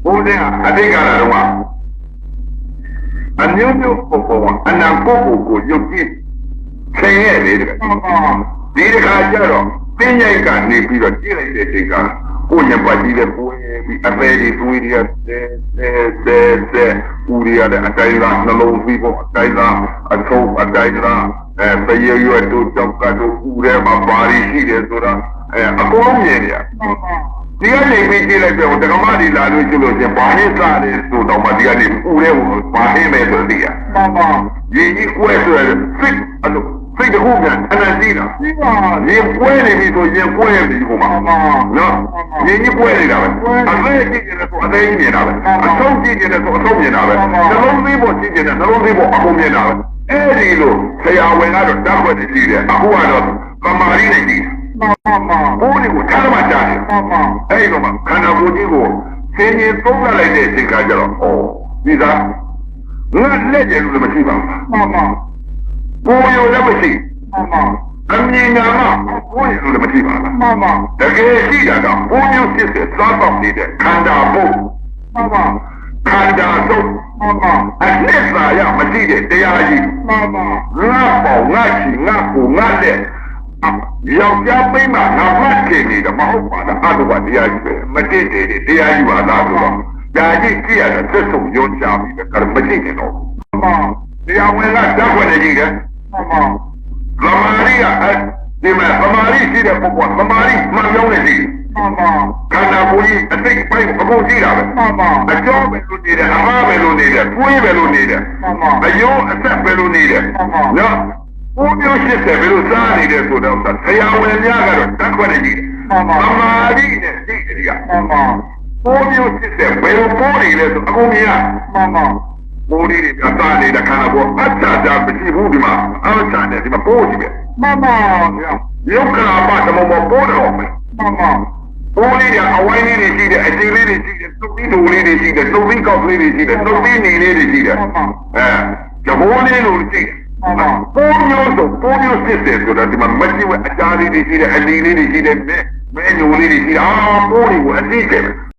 ဘုရားအတိတ်ကတော့အမျိုးမျိုးပုံပုံအနာကိုရုပ်ကြည့်ဆင်းရဲလေတဲ့ဒီတခါကျတော့ပညာကနေပြီးတော့ကြည့်လိုက်တဲ့ချိန်ကကိုညပါကြည့်တဲ့ကိုပြီးအပေဒီတွေးရတဲ့ဦးရတဲ့အတိုင်းလားနှလုံးသွေးပေါ်အတိုင်းလားအထုပ်အတိုင်းလားပရရွတ်တို့တောက်ကတော့ဦးထဲမှာပါရီရှိတယ်ဆိုတာအကုန်လုံးမြင်နေရဒီကနေပြီးကြည့်လိုက်တော့တက္ကမဒီလာလို့ကျလို့ချင်းဘာနဲ့စားတယ်ဆိုတော့မှဒီကနေဦးထဲကိုပါနေမယ်ဆိုသိရရင်းကြီးကွဲဆိုရစိတ်အဲ့လိုစိတ်တခုကအနန္တိတာရင်ကွဲနေပြီဆိုရင်ကွဲပြီဟိုမှာနော်ရင်ကြီးကွဲနေတာပဲအသေးကြည့်နေတယ်ဆိုအသေးမြင်တာပဲအဆုံးကြည့်နေတယ်ဆိုအဆုံးမြင်တာပဲနှလုံးသွေးပေါ်ကြည့်နေတယ်နှလုံးသွေးပေါ်အကုန်မြင်တာပဲအဲ့ဒီလိုဆရာဝန်ကတော့တတ်ွက်ကြည့်တယ်အခုကတော့သမာဓိနဲ့ကြည့်ဘိုးတွေကိုထားမှကြားတယ်အဲ့ဒီတော့ခန္ဓာကိုယ်ကြီးကိုသင်ရင်သုံးလိုက်တဲ့အချိန်ကကျတော့ဒီသားငါလက်ကျလို့မရှိပါဘူးကိုယ်ရောလည်းမရှိအမြင်နာမှကိုယ်ရောလည်းမရှိပါဘူးတကယ်ရှိတာကဘုံမျိုးဖြစ်တဲ့သာပေါက်နေတဲ့ခန္ဓာဘုံခန္ဓာဆုံးအနှစ်သာရမရှိတဲ့တရားကြီးငါပေါ့ငါချီငါကိုငါတဲ့ယောက်ျားမိန်းမငါမှတ်နေတယ်မဟုတ်ပါလားအတုပါတရားကြီးပဲမတည့်တယ်တရားကြီးပါလားဆိုတော့ဒါကြီးကြည့်ရတာသက်ဆုံးရုံးချပြီးကမတည့်နေတော့တရားဝင်ကဓာတ်ဝင်နေကြည့်တယ်သမာဓိကဒီမှာသမာဓိရှိတဲ့ပုဂ္ဂိုလ်သမာဓိမှန်ရောက်နေပြီခန္ဓာကိုယ်ကြီးအသိပိုင်းအကုန်ရှိတာပဲအကျော်ပဲလို့နေတယ်အမားပဲလို့နေတယ်ကိုယ်ပဲလို့နေတယ်အယုံအသက်ပဲလို့နေတယ်နော်ဘုံမျိုးရှိတယ်ဘယ်လိုစားနေတယ်ဆိုတော့ဆရာဝန်များကတော့တတ်ခွက်နေတယ်သမာဓိနဲ့သိတယ်ကဘုံမျိုးရှိတယ်ဘယ်လိုပိုးနေလဲဆိုအကုန်မြင်ရပိုးလေးတွေကစားနေတဲ့ခန္ဓာကိုယ်အတ္တတာမရှိဘူးဒီမှာအတ္တနဲ့ဒီမှာပိုးကြီးပဲရုပ်ခန္ဓာပါတမောပိုးတော်မယ်ပိုးလေးတွေအဝိုင်းလေးတွေရှိတယ်အကျဉ်းလေးတွေရှိတယ်သုတ်ပြီးတူလေးတွေရှိတယ်သုတ်ပြီးကောက်လေးတွေရှိတယ်သုတ်ပြီးနေလေးတွေရှိတယ်ကြဘိုးလေးလိုရှိတယ်ပိုးမျိုးစစ်တယ်ဆိုတာဒီမှာမကြည့်ဝအကြားလေးတွေရှိတယ်အလီလေးတွေရှိတယ်မဲညိုလေးတွေရှိတာပိုးတွေကိုအသိတယ်